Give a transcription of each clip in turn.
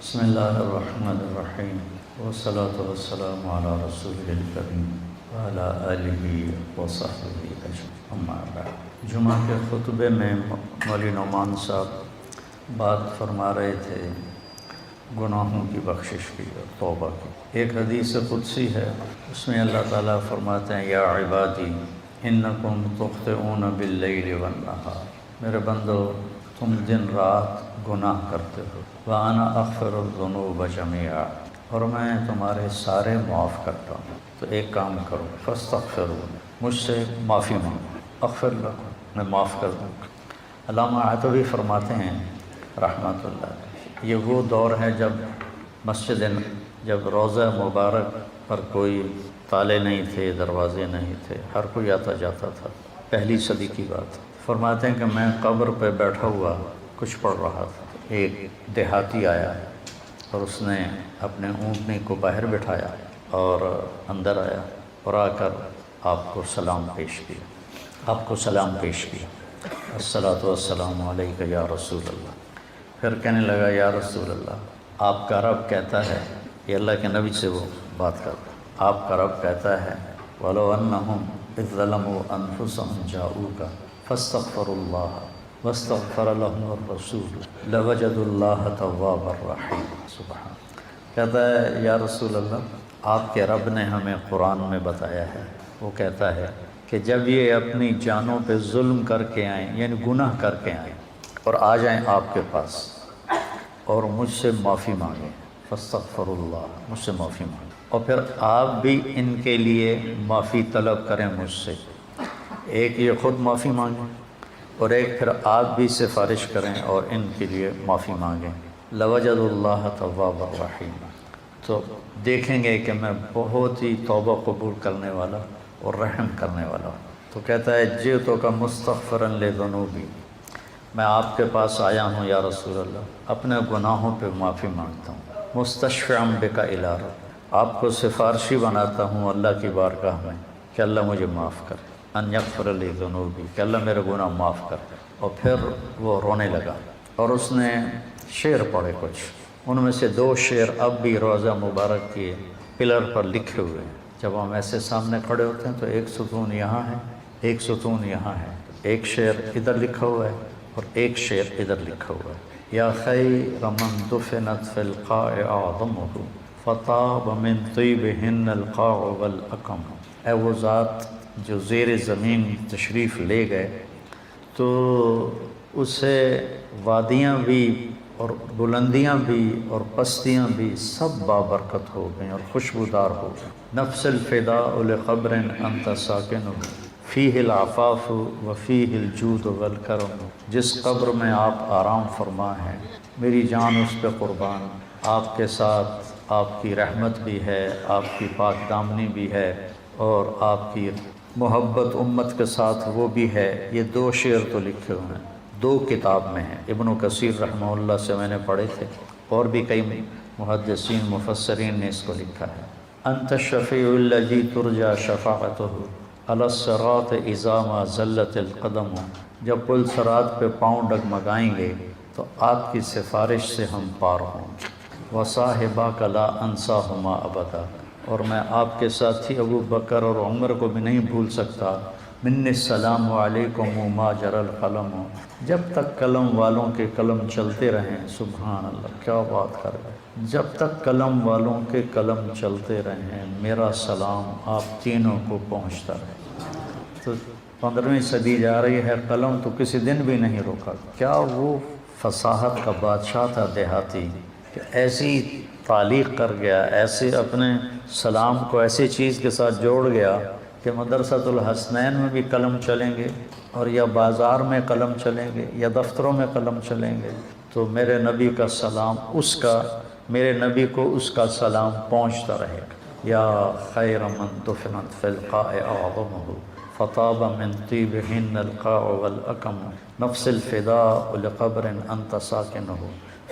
بسم اللہ الرحمن الرحیم والصلاة والسلام علی رسول الکریم وعلی آلہ وصحبہ اجمعین، اما بعد۔ جمعہ کے خطبے میں مولوی نعمان صاحب بات فرما رہے تھے گناہوں کی بخشش کی اور توبہ کی۔ ایک حدیث قدسی ہے، اس میں اللہ تعالیٰ فرماتے ہیں یا عبادی انکم تخطئون باللیل والنہار، میرے بندو تم دن رات گناہ کرتے ہو، وَأَنَا أَغْفِرُ الذُّنُوبَ جَمِيعًا، اور میں تمہارے سارے معاف کرتا ہوں۔ تو ایک کام کرو، فَاسْتَغْفِرُونِ، مجھ سے معافی مانگو، اغفر لکم، میں معاف کر دوں گا۔ علامہ عتبی فرماتے ہیں رحمۃ اللہ علیہ، یہ وہ دور ہے جب روضہ مبارک پر کوئی تالے نہیں تھے، دروازے نہیں تھے، ہر کوئی آتا جاتا تھا، پہلی صدی کی بات۔ فرماتے ہیں کہ میں قبر پہ بیٹھا ہوا کچھ پڑھ رہا تھا، ایک دیہاتی آیا اور اس نے اپنے اونٹنی کو باہر بٹھایا اور اندر آیا اور آ کر آپ کو سلام پیش کیا، الصلاۃ والسلام علیک یا رسول اللہ۔ پھر کہنے لگا یا رسول اللہ، آپ کا رب کہتا ہے، یہ اللہ کے نبی سے وہ بات کر رہا، آپ کا رب کہتا ہے وَلَوْ أَنَّهُمْ إِذْ ظَلَمُوا أَنفُسَهُمْ جَاءُوكَ فَاسْتَغْفَرُوا اللَّهَ وَاسْتَغْفَرَ لَهُمُ الرَّسُولُ لَوَجَدُوا اللَّهَ تَوَّابًا رَحِيمًا۔ سبحان، کہتا ہے یا رسول اللہ، آپ کے رب نے ہمیں قرآن میں بتایا ہے، وہ کہتا ہے کہ جب یہ اپنی جانوں پہ ظلم کر کے آئیں، یعنی گناہ کر کے آئیں اور آ جائیں آپ کے پاس اور مجھ سے معافی مانگیں، فاستغفر اللہ، مجھ سے معافی مانگیں، اور پھر آپ بھی ان کے لیے معافی طلب کریں مجھ سے، ایک یہ خود معافی مانگیں اور ایک پھر آپ بھی سفارش کریں اور ان کے لیے معافی مانگیں، لوجد اللہ توابا رحیما، تو دیکھیں گے کہ میں بہت ہی توبہ قبول کرنے والا اور رحم کرنے والا ہوں۔ تو کہتا ہے جئتک کا مستغفرا لذنوبی، میں آپ کے پاس آیا ہوں یا رسول اللہ، اپنے گناہوں پہ معافی مانگتا ہوں، مستشفعا بک الی رب، آپ کو سفارشی بناتا ہوں اللہ کی بارگاہ میں کہ اللہ مجھے معاف کرے، ان یغفر لی ذنوبی، کہ اللہ میرے گناہ معاف کر۔ اور پھر وہ رونے لگا اور اس نے شعر پڑھے کچھ، ان میں سے دو شعر اب بھی روضہ مبارک کے پلر پر لکھے ہوئے ہیں۔ جب ہم ایسے سامنے کھڑے ہوتے ہیں تو ایک ستون یہاں ہے، ایک ستون یہاں ہے، ایک شعر ادھر لکھا ہوا ہے اور ایک شعر ادھر لکھا ہوا ہے، یا خیر من دفنت فی القاع اعظمہ فطاب من طیبہن القاع والاکم، اے وہ ذات جو زیر زمین تشریف لے گئے تو اسے وادیاں بھی اور بلندیاں بھی اور پستیاں بھی سب بابرکت ہو گئیں اور خوشبودار ہو گئیں۔ نفس الفداء لقبر انت ساکن فیہ العفاف وفیہ الجود والکرم، جس قبر میں آپ آرام فرما ہیں میری جان اس پہ قربان، آپ کے ساتھ آپ کی رحمت بھی ہے، آپ کی پاک دامنی بھی ہے اور آپ کی محبت امت کے ساتھ وہ بھی ہے۔ یہ دو شعر تو لکھے ہوئے ہیں، دو کتاب میں ہیں، ابن کثیر رحمہ اللہ سے میں نے پڑھے تھے، اور بھی کئی محدثین مفسرین نے اس کو لکھا ہے۔ انت الشفیع الذی ترجى شفاعتہ علی الصراط اذا ما زلت القدم، جب پل صراط پہ پاؤں ڈگمگائیں گے تو آپ کی سفارش سے ہم پار ہوں گے۔ وصاحباک لا انساہما ابدا، اور میں آپ کے ساتھی ابو بکر اور عمر کو بھی نہیں بھول سکتا۔ من السلام علیکم ما جرى القلم، جب تک قلم والوں کے قلم چلتے رہیں، سبحان اللہ، کیا بات کر رہے، جب تک قلم والوں کے قلم چلتے رہیں میرا سلام آپ تینوں کو پہنچتا رہے۔ تو 15ویں صدی جا رہی ہے، قلم تو کسی دن بھی نہیں روکا۔ کیا وہ فصاحت کا بادشاہ تھا دیہاتی کہ ایسی تعلیق کر گیا، ایسے اپنے سلام کو ایسی چیز کے ساتھ جوڑ گیا کہ مدرسۃ الحسنین میں بھی قلم چلیں گے اور یا بازار میں قلم چلیں گے یا دفتروں میں قلم چلیں گے تو میرے نبی کا سلام میرے نبی کو اس کا سلام پہنچتا رہے گا۔ یا خیر من دفنت فی القاع اعظمہ فطاب من طیبہن القاع والاکم، نفس الفداء لقبر انت ساکنہ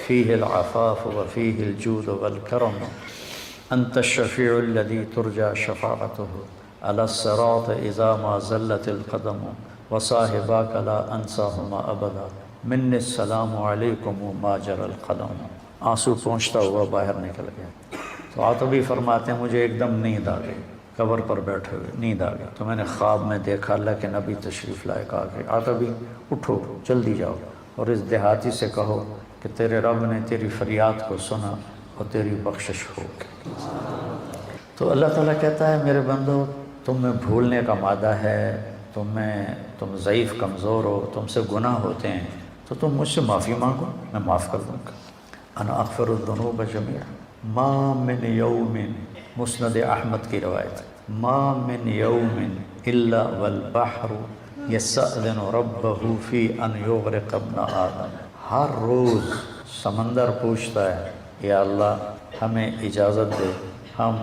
فیہ العفاف وفیہ الجود والکرم، انت الشفیع الذی ترجى شفاعتہ علی الصراط اذا ما زلت القدم، وصاحباک لا انساہما ابدا، من السلام علیکم ما جرى القلم۔ آنسو پہنچتا ہوا باہر نکل گیا۔ تو عاتبی فرماتے ہیں مجھے ایک دم نیند آ گئی، قبر پر بیٹھے ہوئے نیند آ گئی، تو میں نے خواب میں دیکھا اللہ کے نبی تشریف لائے، کہا کہ عاتبی اٹھو جلدی جاؤ اور اس دیہاتی سے کہو کہ تیرے رب نے تیری فریاد کو سنا اور تیری بخشش ہو گئی۔ تو اللہ تعالیٰ کہتا ہے میرے بندو تم میں بھولنے کا مادہ ہے، تم ضعیف کمزور ہو، تم سے گناہ ہوتے ہیں، تو تم مجھ سے معافی مانگو میں معاف کر دوں گا۔ انا اغفر الذنوب جميعا ما من یوم، مسند احمد کی روایت، ما من یوم الا والبحر یستأذن ربه فی ان یغرق ابن آدم، ہر روز سمندر پوچھتا ہے یا اللہ ہمیں اجازت دے ہم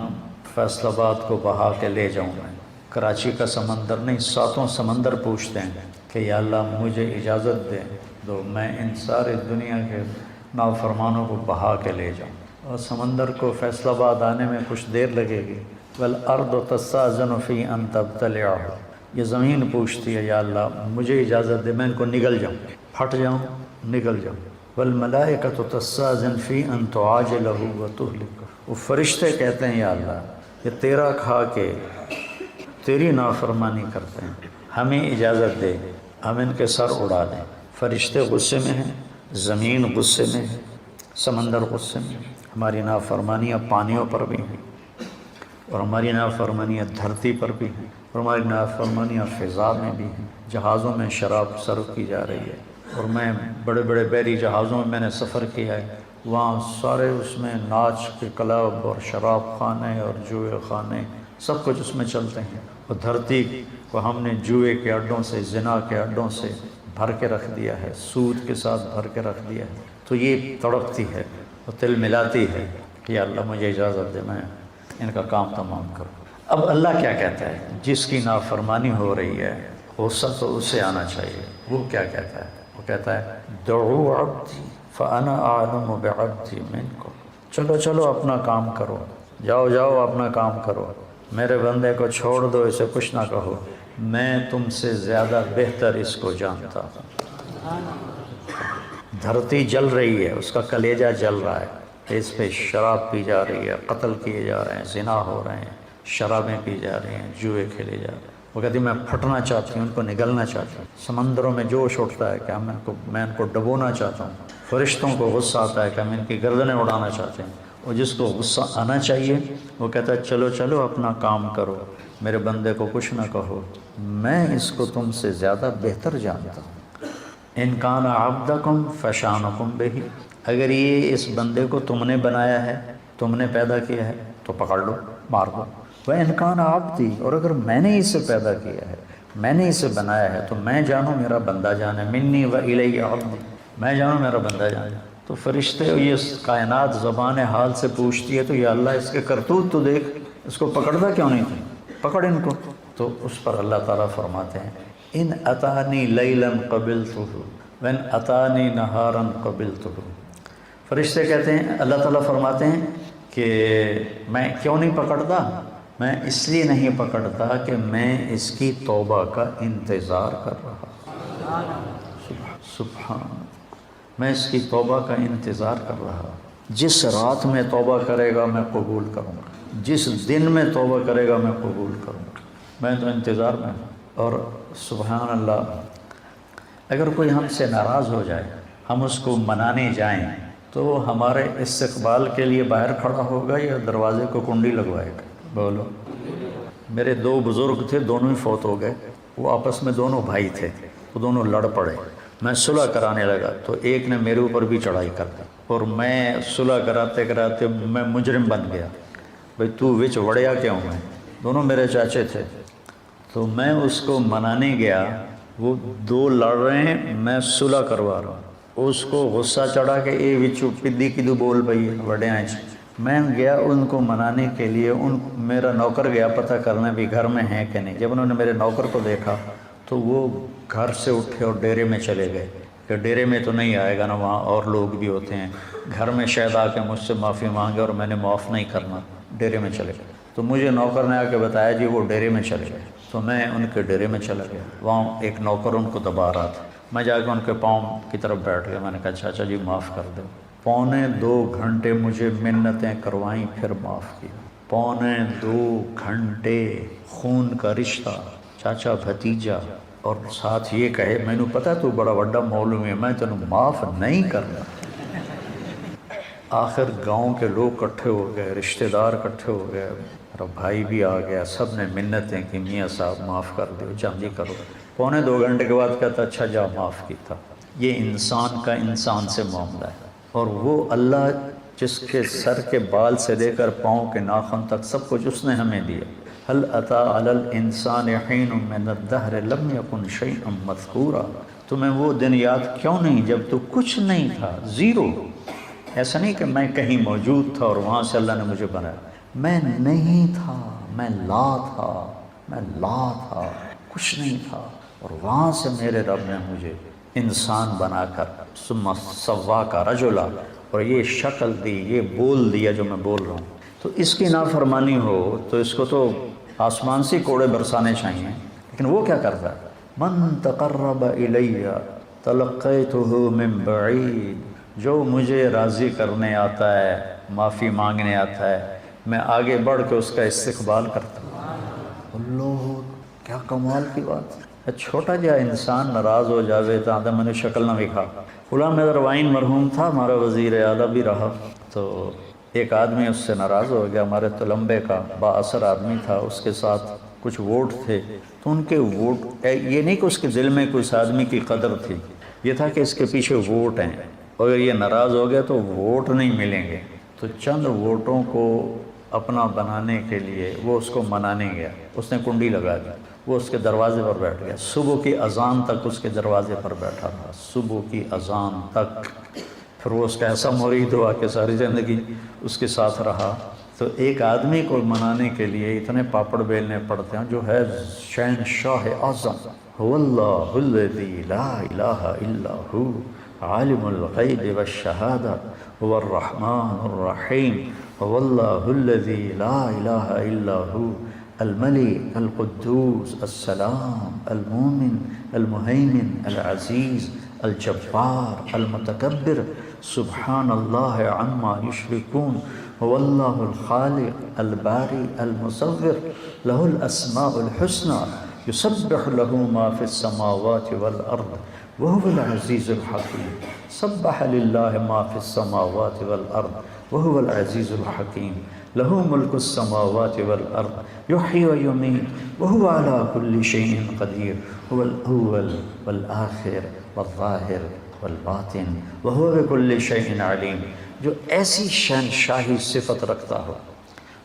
فیصل آباد کو بہا کے لے جاؤں میں۔ کراچی کا سمندر نہیں، 7 سمندر پوچھتے ہیں کہ یا اللہ مجھے اجازت دے دو میں ان سارے دنیا کے نافرمانوں کو بہا کے لے جاؤں، اور سمندر کو فیصل آباد آنے میں کچھ دیر لگے گی۔ والارض تستأذن فی ان تبتلعہ، یہ زمین پوچھتی ہے یا اللہ مجھے اجازت دے میں ان کو نگل جاؤں، پھٹ جاؤں، نگل جاؤں۔ والملائکۃ تستأذن فی ان تعاجلہ وتہلکہ، وہ فرشتے کہتے ہیں یا اللہ یہ تیرا کھا کے تیری نافرمانی کرتے ہیں، ہمیں اجازت دے ہم ان کے سر اڑا دیں۔ فرشتے غصے میں ہیں، زمین غصے میں ہے، سمندر غصے میں ہے، ہماری نافرمانیاں پانیوں پر بھی ہیں، اور ہماری نافرمانیاں دھرتی پر بھی ہیں، اور ہماری نافرمانیاں فضا میں بھی ہیں۔ جہازوں میں شراب سرو کی جا رہی ہے، اور میں بڑے بڑے بحری جہازوں میں نے سفر کیا ہے، وہاں سارے اس میں ناچ کے کلب اور شراب خانے اور جوئے خانے سب کچھ اس میں چلتے ہیں، اور دھرتی کو ہم نے جوئے کے اڈوں سے، زنا کے اڈوں سے بھر کے رکھ دیا ہے، سود کے ساتھ بھر کے رکھ دیا ہے۔ تو یہ تڑپتی ہے اور تل ملاتی ہے کہ یا اللہ مجھے اجازت دے میں ان کا کام تمام کروں۔ اب اللہ کیا کہتا ہے؟ جس کی نافرمانی ہو رہی ہے غصہ تو اسے آنا چاہیے، وہ کیا کہتا ہے؟ وہ کہتا ہے دعو عبدی فانا اعلم بعبدی منکم، چلو چلو اپنا کام کرو، جاؤ جاؤ اپنا کام کرو، میرے بندے کو چھوڑ دو، اسے کچھ نہ کہو، میں تم سے زیادہ بہتر اس کو جانتا ہوں۔ دھرتی جل رہی ہے، اس کا کلیجہ جل رہا ہے، اس پہ شراب پی جا رہی ہے، قتل کیے جا رہے ہیں، زنا ہو رہے ہیں، شرابیں پی جا رہی ہیں، جوئے کھیلے جا رہے ہیں۔ وہ کہتی میں پھٹنا چاہتی ہوں، ان کو نگلنا چاہتی ہوں۔ سمندروں میں جوش اٹھتا ہے کہ میں ان کو ڈبونا چاہتا ہوں، فرشتوں کو غصہ آتا ہے کہ ہم ان کی گردنیں اڑانا چاہتے ہیں، اور جس کو غصہ آنا چاہیے وہ کہتا ہے چلو چلو اپنا کام کرو، میرے بندے کو کچھ نہ کہو، میں اس کو تم سے زیادہ بہتر جانتا ہوں۔ ان کان عبدکم فشانکم بہ، اگر یہ اس بندے کو تم نے بنایا ہے، تم نے پیدا کیا ہے تو پکڑ لو، مار دو۔ وَإِنْ كَانَ عَبْدِي، اور اگر میں نے اسے پیدا کیا ہے، میں نے اسے بنایا ہے، تو میں جانوں میرا بندہ جانے، منی وَإِلَيَّ عَبْدِي، میں جانوں میرا بندہ جانے۔ تو فرشتے یہ کائنات زبان حال سے پوچھتی ہے تو یا اللہ اس کے کرتوت تو دیکھ، اس کو پکڑتا کیوں نہیں تھی، پکڑ ان کو۔ تو اس پر اللہ تعالیٰ فرماتے ہیں ان اتانی لیلا قبلتہ وان اتانی نہارا قبلتہ۔ فرشتے کہتے ہیں، اللہ تعالیٰ فرماتے ہیں کہ میں کیوں نہیں پکڑتا، میں اس لیے نہیں پکڑتا کہ میں اس کی توبہ کا انتظار کر رہا، سبحان، میں اس کی توبہ کا انتظار کر رہا۔ جس رات میں توبہ کرے گا میں قبول کروں گا، جس دن میں توبہ کرے گا میں قبول کروں گا، میں تو انتظار میں ہوں۔ اور سبحان اللہ، اگر کوئی ہم سے ناراض ہو جائے، ہم اس کو منانے جائیں تو ہمارے استقبال کے لیے باہر کھڑا ہوگا یا دروازے کو کنڈی لگوائے گا؟ بولو۔ میرے 2 بزرگ تھے، دونوں ہی فوت ہو گئے، وہ آپس میں دونوں بھائی تھے، وہ دونوں لڑ پڑے، میں صلح کرانے لگا تو ایک نے میرے اوپر بھی چڑھائی کر دی، اور میں صلح کراتے کراتے میں مجرم بن گیا، بھئی تو وچ وڑیا کیوں ہے؟ دونوں میرے چاچے تھے، تو میں اس کو منانے گیا، وہ 2 لڑ رہے ہیں، میں صلح کروا رہا ہوں، اس کو غصہ چڑھا کہ اے وچو پدی کی دو بول پئی وڑے آئیں۔ میں گیا ان کو منانے کے لیے، میرا نوکر گیا پتہ کرنے بھی گھر میں ہیں کہ نہیں۔ جب انہوں نے میرے نوکر کو دیکھا تو وہ گھر سے اٹھے اور ڈیرے میں چلے گئے کہ ڈیرے میں تو نہیں آئے گا نا، وہاں اور لوگ بھی ہوتے ہیں، گھر میں شاید آ کے مجھ سے معافی مانگے اور میں نے معاف نہیں کرنا، ڈیرے میں چلے گئے۔ تو مجھے نوکر نے آ کے بتایا جی وہ ڈیرے میں چلے گئے، تو میں ان کے ڈیرے میں چلا گیا، وہاں ایک نوکر ان کو دبا رہا تھا، میں جا کے ان کے پاؤں کی طرف بیٹھ گیا، میں نے کہا چاچا جی معاف کر دو، 2.25 گھنٹے مجھے منتیں کروائیں پھر معاف کیا۔ 2.25 گھنٹے خون کا رشتہ، چاچا بھتیجا، اور ساتھ یہ کہے میں نے پتا تو بڑا بڑا مولوی ہے، میں تینوں معاف نہیں کرنا۔ آخر گاؤں کے لوگ کٹھے ہو گئے، رشتہ دار کٹھے ہو گئے، میرا بھائی بھی آ گیا، سب نے منتیں کی میاں صاحب معاف کر دو، جلدی کرو۔ 2.25 گھنٹے کے بعد کہتا اچھا جا معاف کیتا۔ یہ انسان کا انسان سے معاملہ ہے، اور وہ اللہ جس کے سر کے بال سے لے کر پاؤں کے ناخن تک سب کچھ اس نے ہمیں دیا۔ هل اتى على الانسان حين من الدهر لم يكن شيئا مذكورا، تمہیں وہ دن یاد کیوں نہیں جب تو کچھ نہیں تھا، زیرو۔ ایسا نہیں کہ میں کہیں موجود تھا اور وہاں سے اللہ نے مجھے بنایا، میں نہیں تھا، میں لا تھا، میں لا تھا، کچھ نہیں تھا، اور وہاں سے میرے رب نے مجھے انسان بنا کر ثم سواک رجلا، اور یہ شکل دی، یہ بول دیا جو میں بول رہا ہوں۔ تو اس کی نافرمانی ہو تو اس کو تو آسمان سے کوڑے برسانے چاہیے، لیکن وہ کیا کرتا ہے؟ من تقرب الی تلقیتہ من بعید، جو مجھے راضی کرنے آتا ہے، معافی مانگنے آتا ہے، میں آگے بڑھ کے اس کا استقبال کرتا ہوں۔ اللہ، کیا کمال کی بات ہے۔ چھوٹا جا انسان ناراض ہو جاوے تو آدھا میں نے شکل نہ دکھا۔ غلام حیدر وائن مرحوم تھا، ہمارا وزیر اعلیٰ بھی رہا، تو ایک آدمی اس سے ناراض ہو گیا، ہمارے تلمبے کا با اثر آدمی تھا، اس کے ساتھ کچھ ووٹ تھے، تو ان کے ووٹ، یہ نہیں کہ اس کے دل میں کچھ آدمی کی قدر تھی، یہ تھا کہ اس کے پیچھے ووٹ ہیں، اگر یہ ناراض ہو گیا تو ووٹ نہیں ملیں گے، تو چند ووٹوں کو اپنا بنانے کے لیے وہ اس کو منانے گیا، اس نے کنڈی لگا دی، وہ اس کے دروازے پر بیٹھ گیا، صبح کی اذان تک اس کے دروازے پر بیٹھا رہا، صبح کی اذان تک، پھر وہ اس کا ایسا مرید ہوا کہ ساری زندگی اس کے ساتھ رہا۔ تو ایک آدمی کو منانے کے لیے اتنے پاپڑ بیلنے پڑتے ہیں، جو ہے شہنشاہ اعظم، هو اللہ الذی لا الہ الا ہو عالم الغیب والشہادہ هو الرحمن الرحیم، هو اللہ الذی لا الہ الا ہو الملک القدوس السلام المومن المہیمن العزیز الجبار المتکبر سبحان اللہ عما یشرکون، هو اللہ الخالق الباری المصور، له الاسماء الحسنى یسبح له ما فی السماوات والارض وهو العزیز الحکیم، سبح للہ ما فی السماوات والارض وهو العزیز الحکیم، له ملک السماوات والارض یحیی ویمیت وهو على كل شیء قدیر، هو الاول والآخر والظاہر والباطن وهو بكل شيء علیم۔ جو ایسی شہنشاہی صفت رکھتا ہو،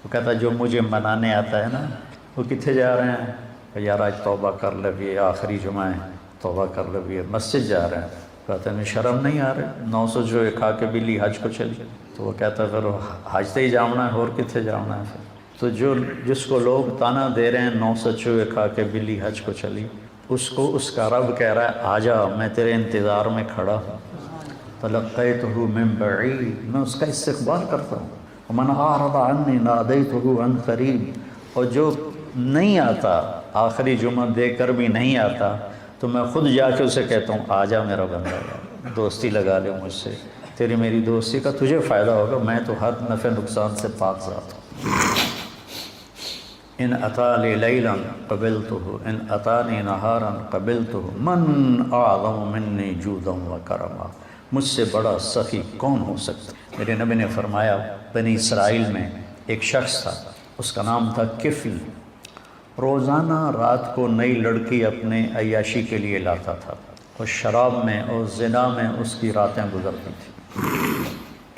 وہ کہتا جو مجھے منانے آتا ہے نا، وہ کتنے جا رہے ہیں کہ یار آج توبہ کر لے، آخری جمعہ ہے، توبہ کر لے، مسجد جا رہے ہیں، کہتے ہیں شرم نہیں آ رہے، 900 جو کھا کے بلی حج کو چلی، تو وہ کہتا ہے پھر حج تے ہی جانا ہے، اور کتنے جانا ہے پھر؟ تو جس کو لوگ تانا دے رہے ہیں 900 چوہے کھا کے بلی حج کو چلی، اس کو اس کا رب کہہ رہا ہے آجا، میں تیرے انتظار میں کھڑا ہوں، تلقیتہ من بعید، میں اس کا استقبال کرتا ہوں، ومن اعرض عنی نادیتہ عن قریب، اور جو نہیں آتا، آخری جمعہ دے کر بھی نہیں آتا، تو میں خود جا کے اسے کہتا ہوں آجا میرا بندہ، دوستی لگا لے مجھ سے، تیری میری دوستی کا تجھے فائدہ ہوگا، میں تو ہر نفع نقصان سے پاک ذات ہوں۔ ان اتانی لیلا قبلتہ ان اتانی نہارا قبلتہ من اعظم منی جودا و کرما، مجھ سے بڑا سخی کون ہو سکتا؟ میرے نبی نے فرمایا بنی اسرائیل میں ایک شخص تھا، اس کا نام تھا کفل، روزانہ رات کو نئی لڑکی اپنے عیاشی کے لیے لاتا تھا، اور شراب میں اور زنا میں اس کی راتیں گزرتی تھیں۔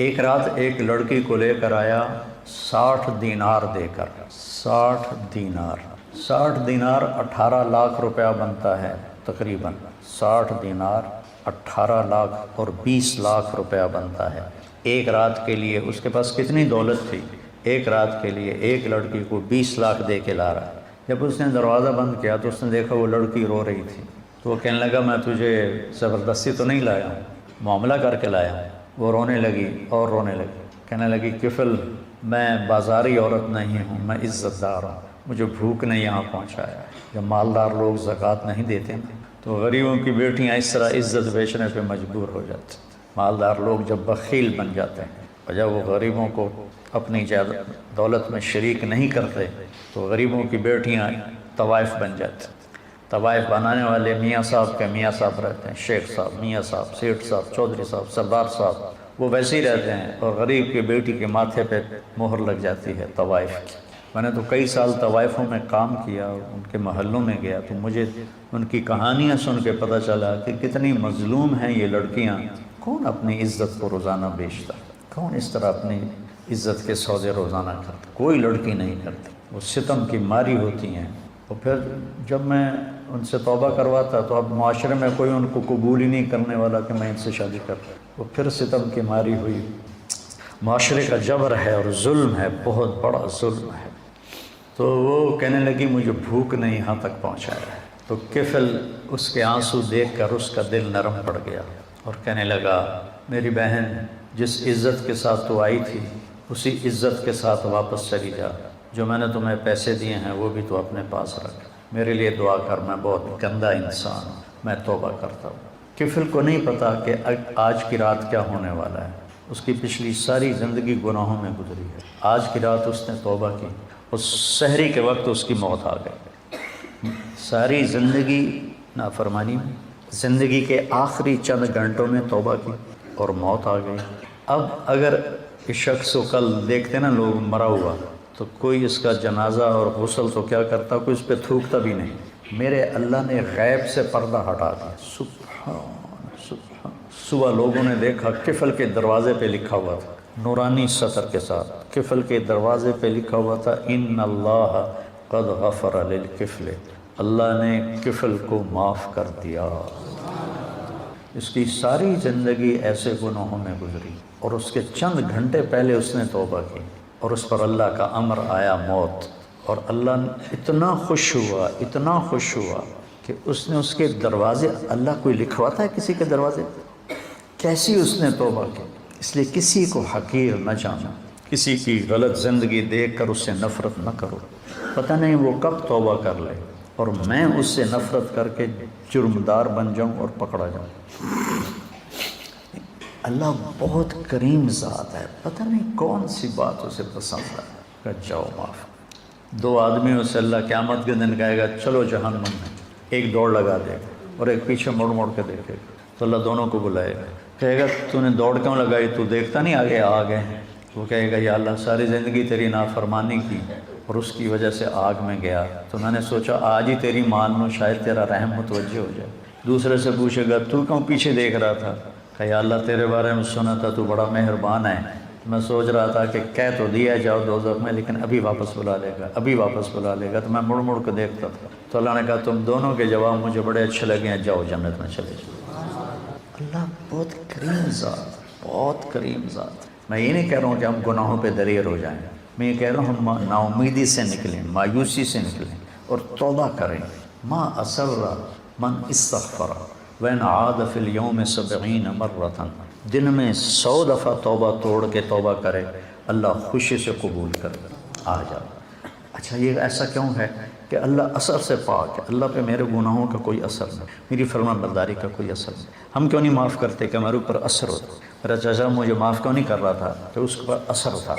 ایک رات ایک لڑکی کو لے کر آیا 60 دینار دے کر، 60 دینار 18 لاکھ روپیہ بنتا ہے تقریباً، 60 دینار 18 لاکھ اور 20 لاکھ روپیہ بنتا ہے ایک رات کے لیے۔ اس کے پاس کتنی دولت تھی، ایک رات کے لیے ایک لڑکی کو 20 لاکھ دے کے لا رہا ہے۔ جب اس نے دروازہ بند کیا تو اس نے دیکھا وہ لڑکی رو رہی تھی، تو وہ کہنے لگا میں تجھے زبردستی تو نہیں لایا ہوں، معاملہ کر کے لایا ہوں۔ وہ رونے لگی اور رونے لگی، کہنے لگی کفل میں بازاری عورت نہیں ہوں، میں عزت دار ہوں، مجھے بھوک نے یہاں پہنچایا۔ جب مالدار لوگ زکوٰۃ نہیں دیتے تو غریبوں کی بیٹیاں اس طرح عزت بیچنے پہ مجبور ہو جاتی۔ مالدار لوگ جب بخیل بن جاتے ہیں اور جب وہ غریبوں کو اپنی دولت میں شریک نہیں کرتے تو غریبوں کی بیٹیاں طوائف بن جاتی ہیں۔ طوائف بنانے والے میاں صاحب کے میاں صاحب رہتے ہیں، شیخ صاحب، میاں صاحب، سیٹھ صاحب، چودھری صاحب، سردار صاحب، وہ ویسے ہی رہتے ہیں، اور غریب کی بیٹی کے ماتھے پہ مہر لگ جاتی ہے طوائف کی۔ میں نے تو کئی سال طوائفوں میں کام کیا، ان کے محلوں میں گیا تو مجھے ان کی کہانیاں سن کے پتہ چلا کہ کتنی مظلوم ہیں یہ لڑکیاں۔ کون اپنی عزت کو روزانہ بیچتا، کون اس طرح اپنی عزت کے سودے روزانہ کرتا؟ کوئی لڑکی نہیں کرتی، وہ ستم کی ماری ہوتی ہیں۔ اور پھر جب میں ان سے توبہ کرواتا تو اب معاشرے میں کوئی ان کو قبول ہی نہیں کرنے والا کہ میں ان سے شادی کرتا، وہ پھر ستم کی ماری ہوئی۔ معاشرے کا جبر ہے اور ظلم ہے، بہت بڑا ظلم ہے۔ تو وہ کہنے لگی مجھے بھوک نے یہاں تک پہنچایا ہے۔ تو کفل اس کے آنسو دیکھ کر اس کا دل نرم پڑ گیا اور کہنے لگا میری بہن، جس عزت کے ساتھ تو آئی تھی اسی عزت کے ساتھ واپس چلی جا، جو میں نے تمہیں پیسے دیے ہیں وہ بھی تو اپنے پاس رکھ، میرے لیے دعا کر، میں بہت گندا انسان ہوں، میں توبہ کرتا ہوں۔ کفل کو نہیں پتا کہ آج کی رات کیا ہونے والا ہے، اس کی پچھلی ساری زندگی گناہوں میں گزری ہے۔ آج کی رات اس نے توبہ کی، اس سحری کے وقت اس کی موت آ گئی۔ ساری زندگی نافرمانی میں، زندگی کے آخری چند گھنٹوں میں توبہ کی اور موت آ گئی۔ اب اگر اس شخص کو کل دیکھتے نا لوگ مرا ہوا تو کوئی اس کا جنازہ اور غسل تو کیا کرتا، کوئی اس پہ تھوکتا بھی نہیں۔ میرے اللہ نے غیب سے پردہ ہٹا دیا، سبحان سبحان۔ صبح لوگوں نے دیکھا کفل کے دروازے پہ لکھا ہوا تھا نورانی سطر کے ساتھ، کفل کے دروازے پہ لکھا ہوا تھا ان اللہ قد غفر للکفل، اللہ نے کفل کو معاف کر دیا۔ اس کی ساری زندگی ایسے گناہوں میں گزری اور اس کے چند گھنٹے پہلے اس نے توبہ کی اور اس پر اللہ کا امر آیا موت، اور اللہ اتنا خوش ہوا، اتنا خوش ہوا کہ اس نے اس کے دروازے، اللہ کوئی لکھواتا ہے کسی کے دروازے؟ کیسی اس نے توبہ کی۔ اس لیے کسی کو حقیر نہ جانا، کسی کی غلط زندگی دیکھ کر اس سے نفرت نہ کرو، پتہ نہیں وہ کب توبہ کر لے اور میں اس سے نفرت کر کے جرمدار بن جاؤں اور پکڑا جاؤں۔ اللہ بہت کریم ذات ہے، پتہ نہیں کون سی بات اسے پسند ہے کہ جاؤ معاف۔ دو آدمیوں سے اللہ قیامت کے دن کہے گا چلو جہنم میں، ایک دوڑ لگا دے گا اور ایک پیچھے مڑ مڑ کے دیکھے گا، تو اللہ دونوں کو بلائے گا، کہے گا تو نے دوڑ کیوں لگائی، تو دیکھتا نہیں آگے آ گئے ہیں؟ وہ کہے گا یا اللہ ساری زندگی تیری نافرمانی کی اور اس کی وجہ سے آگ میں گیا، تو میں نے سوچا آج ہی تیری مان لوں، شاید تیرا رحم متوجہ ہو جائے۔ دوسرے سے پوچھے گا تو کیوں پیچھے دیکھ رہا تھا، کہ یا اللہ تیرے بارے میں سنا تھا تو بڑا مہربان ہے، میں سوچ رہا تھا کہ کہہ تو دیا جاؤ دوزخ میں لیکن ابھی واپس بلا لے گا، ابھی واپس بلا لے گا، تو میں مڑ مڑ کے دیکھتا تھا۔ تو اللہ نے کہا تم دونوں کے جواب مجھے بڑے اچھے لگے ہیں، جاؤ جنت میں چلے جاؤ۔ اللہ بہت کریم ذات، بہت کریم ذات۔ میں یہ نہیں کہہ رہا ہوں کہ ہم گناہوں پہ دلیر ہو جائیں، میں یہ کہہ رہا ہوں ہم نا امیدی سے نکلیں، مایوسی سے نکلیں اور توبہ کریں۔ ما اصر من استغفر وین عاد فی اليوم 70 مرۃ، دن میں 100 دفعہ توبہ توڑ کے توبہ کرے، اللہ خوشی سے قبول کرے۔ آ جاؤ۔ اچھا یہ ایسا کیوں ہے کہ اللہ اثر سے پاک ہے، اللہ پہ میرے گناہوں کا کوئی اثر نہیں، میری فرمان برداری کا کوئی اثر نہیں۔ ہم کیوں نہیں معاف کرتے کہ ہمارے اوپر اثر ہوتا؟ میرا چچا مجھے معاف کیوں نہیں کر رہا تھا کہ اس پر اثر تھا،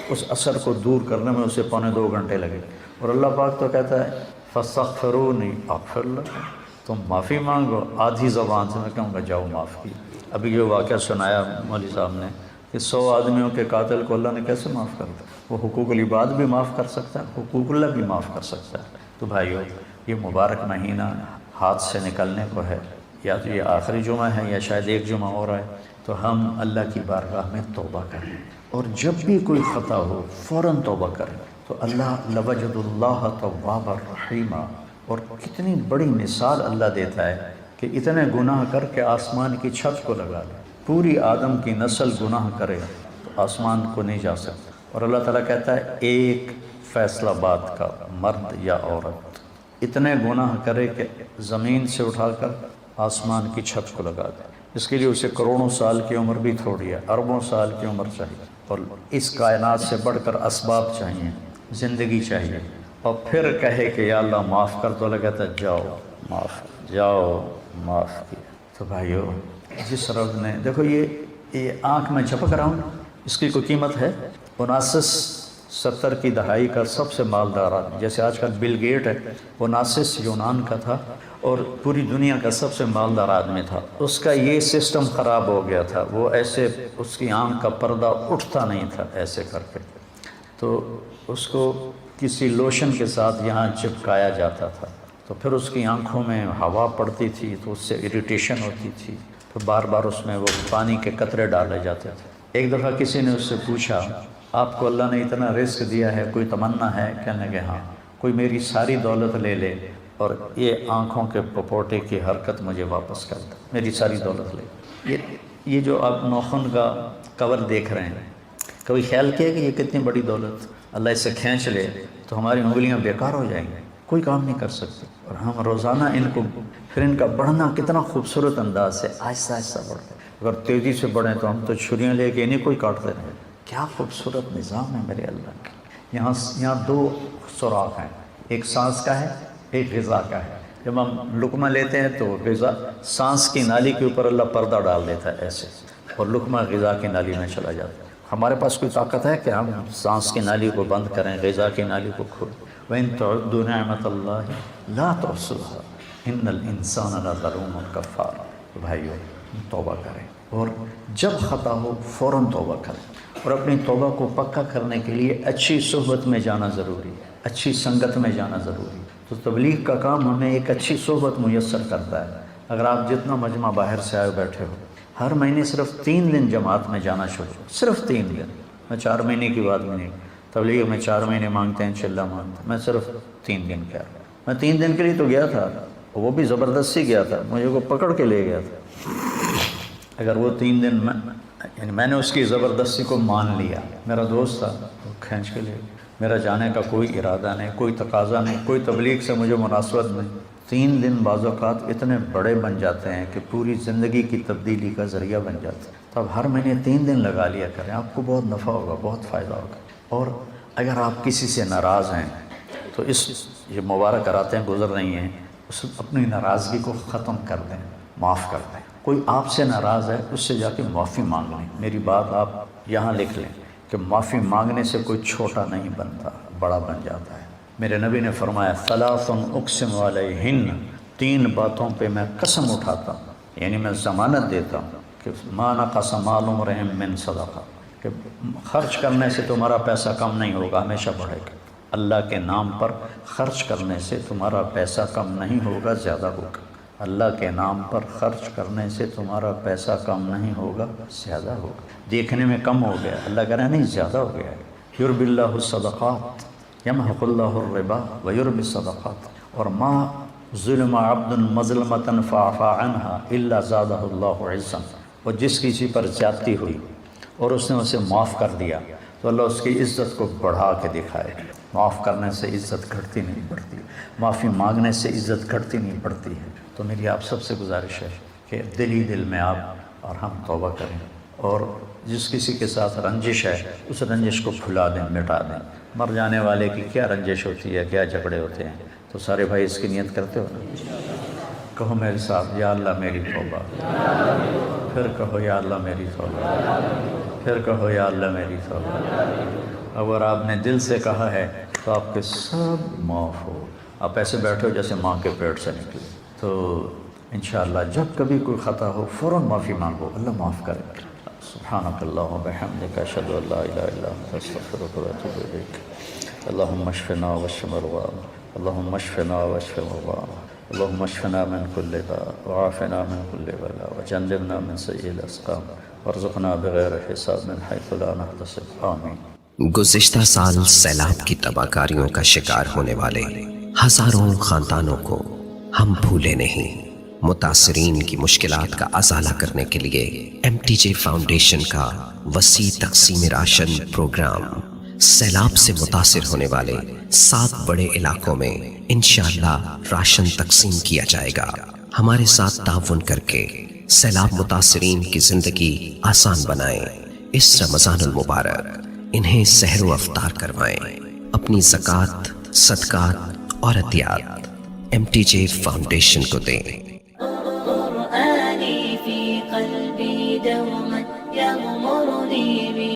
اس اثر کو دور کرنے میں اسے 1.25 گھنٹے لگے، اور اللہ پاک تو کہتا ہے فاستغفرونی اغفر لکم، تم معافی مانگو۔ آدھی زبان سے میں کہوں گا جاؤ معاف کی۔ ابھی یہ واقعہ سنایا مولوی صاحب نے کہ 100 آدمیوں کے قاتل کو اللہ نے کیسے معاف کر دیا، وہ حقوق العباد بھی معاف کر سکتا ہے، حقوق اللہ بھی معاف کر سکتا ہے۔ تو بھائیو یہ مبارک مہینہ ہاتھ سے نکلنے کو ہے، یا تو یہ آخری جمعہ ہے یا شاید ایک جمعہ اور ہے، تو ہم اللہ کی بارگاہ میں توبہ کریں، اور جب بھی کوئی خطا ہو فوراً توبہ کریں تو اللہ لوجد اللہ توابا رحیما۔ اور کتنی بڑی مثال اللہ دیتا ہے کہ اتنے گناہ کر کے آسمان کی چھت کو لگا لے، پوری آدم کی نسل گناہ کرے تو آسمان کو نہیں جا سکتا، اور اللہ تعالیٰ کہتا ہے ایک فیصلہ بات کا مرد یا عورت اتنے گناہ کرے کہ زمین سے اٹھا کر آسمان کی چھت کو لگا دے، اس کے لیے اسے کروڑوں سال کی عمر بھی تھوڑی ہے، اربوں سال کی عمر چاہیے، اور اس کائنات سے بڑھ کر اسباب چاہیے، زندگی چاہیے، اور پھر کہے کہ یا اللہ معاف کر، تو اللہ کہتا ہے جاؤ معاف، جاؤ معاف کیا۔ تو بھائیو جس رب نے، دیکھو یہ یہ آنکھ میں چپک رہا ہوں، اس کی کوئی قیمت ہے؟ 79-70 کی دہائی کا سب سے مالدار آدمی، جیسے آج کل بل گیٹ ہے، 79 یونان کا تھا اور پوری دنیا کا سب سے مالدار آدمی تھا. اس کا یہ سسٹم خراب ہو گیا تھا، وہ ایسے اس کی آنکھ کا پردہ اٹھتا نہیں تھا ایسے کر کے، تو اس کو کسی لوشن کے ساتھ یہاں چپکایا جاتا تھا، تو پھر اس کی آنکھوں میں ہوا پڑتی تھی تو اس سے اریٹیشن ہوتی تھی، تو بار بار اس میں وہ پانی کے قطرے ڈالے جاتے تھے. ایک دفعہ کسی نے اس سے پوچھا آپ کو اللہ نے اتنا رزق دیا ہے، کوئی تمنا ہے؟ کہنے کہ ہاں، کوئی میری ساری دولت لے لے اور یہ آنکھوں کے پپوٹے کی حرکت مجھے واپس کر دے، میری ساری دولت لے. یہ جو آپ ناخن کا کور دیکھ رہے ہیں، کبھی خیال کیا کہ یہ کتنی بڑی دولت اللہ اس سے کھینچ لے تو ہماری انگلیاں بیکار ہو جائیں گی، کوئی کام نہیں کر سکتے، اور ہم روزانہ ان کو، پھر ان کا بڑھنا کتنا خوبصورت انداز سے آہستہ آہستہ بڑھتا ہے. اگر تیزی سے بڑھیں تو ہم تو چھریاں لے کے انہیں کوئی کاٹتے رہیں. کیا خوبصورت نظام ہے میرے اللہ کا. یہاں 2 سوراخ ہیں، ایک سانس کا ہے، ایک غذا کا ہے. جب ہم لقمہ لیتے ہیں تو غذا سانس کی نالی کے اوپر اللہ پردہ ڈال دیتا ہے ایسے، اور لقمہ غذا کی نالی میں چلا جاتا ہے. ہمارے پاس کوئی طاقت ہے کہ ہم سانس کی نالی کو بند کریں، غذا کی نالی کو کھولیں؟ وَإِن تَعُدُّوا نِعْمَةَ اللَّهِ لَا تُحْصُوهَا إِنَّ الْإِنسَانَ لَظَلُومٌ كَفَّارٌ. بھائیو توبہ کریں، اور جب خطا ہو فوراً توبہ کریں، اور اپنی توبہ کو پکا کرنے کے لیے اچھی صحبت میں جانا ضروری ہے، اچھی سنگت میں جانا ضروری ہے. تو تبلیغ کا کام ہمیں ایک اچھی صحبت میسر کرتا ہے. اگر آپ جتنا مجمع باہر سے آئے بیٹھے ہو، ہر مہینے صرف 3 دن جماعت میں جانا شروع، صرف 3 دن. میں 4 مہینے کی بات میں نہیں، تبلیغ میں 4 مہینے مانگتے ہیں، چلہ مانگتے ہیں، میں صرف 3 دن کہہ رہا ہوں. میں 3 دن کے لیے تو گیا تھا، وہ بھی زبردستی گیا تھا، مجھے کو پکڑ کے لے گیا تھا. اگر وہ 3 دن یعنی میں نے اس کی زبردستی کو مان لیا، میرا دوست تھا، وہ کھینچ کے لے گیا. میرا جانے کا کوئی ارادہ نہیں، کوئی تقاضا نہیں، کوئی تبلیغ سے مجھے مناسبت نہیں. 3 دن بعض اوقات اتنے بڑے بن جاتے ہیں کہ پوری زندگی کی تبدیلی کا ذریعہ بن جاتے ہیں. تو اب ہر مہینے 3 دن لگا لیا کریں، آپ کو بہت نفع ہوگا، بہت فائدہ ہوگا. اور اگر آپ کسی سے ناراض ہیں تو یہ مبارک راتیں گزر رہی ہیں، اپنی ناراضگی کو ختم کر دیں، معاف کر دیں. کوئی آپ سے ناراض ہے، اس سے جا کے معافی مانگ لیں. میری بات آپ یہاں لکھ لیں کہ معافی مانگنے سے کوئی چھوٹا نہیں بنتا، بڑا بن جاتا ہے. میرے نبی نے فرمایا ثلاث اقسم علیہن، 3 باتوں پہ میں قسم اٹھاتا ہوں، یعنی میں ضمانت دیتا ہوں کہ ما نقص مال امرئ من صدقہ، کہ خرچ کرنے سے تمہارا پیسہ کم نہیں ہوگا، ہمیشہ بڑھے گا. اللہ کے نام پر خرچ کرنے سے تمہارا پیسہ کم نہیں ہوگا، زیادہ ہوگا. اللہ کے نام پر خرچ کرنے سے تمہارا پیسہ کم نہیں ہوگا، زیادہ ہوگا. دیکھنے میں کم ہو گیا، اللہ کہہ رہا ہے نہیں، زیادہ ہو گیا ہے. یربی اللہ الصدقات یمحق اللہ الربا ویربی الصدقات. اور ما ظلم عبد مظلمة فاعفى عنها الا زادہ اللہ عزا. اور جس کسی پر زیادتی ہوئی اور اس نے اسے معاف کر دیا تو اللہ اس کی عزت کو بڑھا کے دکھائے. معاف کرنے سے عزت گھٹتی نہیں بڑھتی، معافی مانگنے سے عزت گھٹتی نہیں بڑھتی ہے. تو میری آپ سب سے گزارش ہے کہ دل ہی دل میں آپ اور ہم توبہ کریں، اور جس کسی کے ساتھ رنجش ہے اس رنجش کو بھلا دیں، مٹا دیں. مر جانے والے کی کیا رنجش ہوتی ہے، کیا جھگڑے ہوتے ہیں. تو سارے بھائی اس کی نیت کرتے ہو نا؟ کہو میرے ساتھ، یا اللہ میری توبہ. پھر کہو یا اللہ میری توبہ. پھر کہو یا اللہ میری توبہ. اگر آپ نے دل سے کہا ہے تو آپ کے سب معاف ہو. آپ ایسے بیٹھو جیسے ماں کے پیٹ سے نکلے. تو انشاءاللہ جب کبھی کوئی خطا ہو فوراً معافی مانگو، اللہ معاف کرے. سبحانک اللہم وبحمدک، اشہد ان لا الہ الا انت، استغفرک واتوب الیک. اللہم اشفنا واشف مرضانا، اللہم اشفنا واشف مرضانا، اللہم اشفنا من کل داء وعافنا من کل بلاء وجنبنا من سیئ الاسقام وارزقنا بغیر حساب من حیث لا نحتسب. آمین. گزشتہ سال سیلاب کی تباہ کاریوں کا شکار ہونے والے ہزاروں خاندانوں کو ہم بھولے نہیں. متاثرین کی مشکلات کا ازالہ کرنے کے لیے MTJ فاؤنڈیشن کا وسیع تقسیم راشن پروگرام سیلاب سے متاثر ہونے والے 7 بڑے علاقوں میں انشاءاللہ راشن تقسیم کیا جائے گا. ہمارے ساتھ تعاون کر کے سیلاب متاثرین کی زندگی آسان بنائیں. اس رمضان المبارک انہیں سحر و افطار کروائیں. اپنی زکوٰۃ، صدقات اور عطیات MTJ فاؤنڈیشن کو دیں.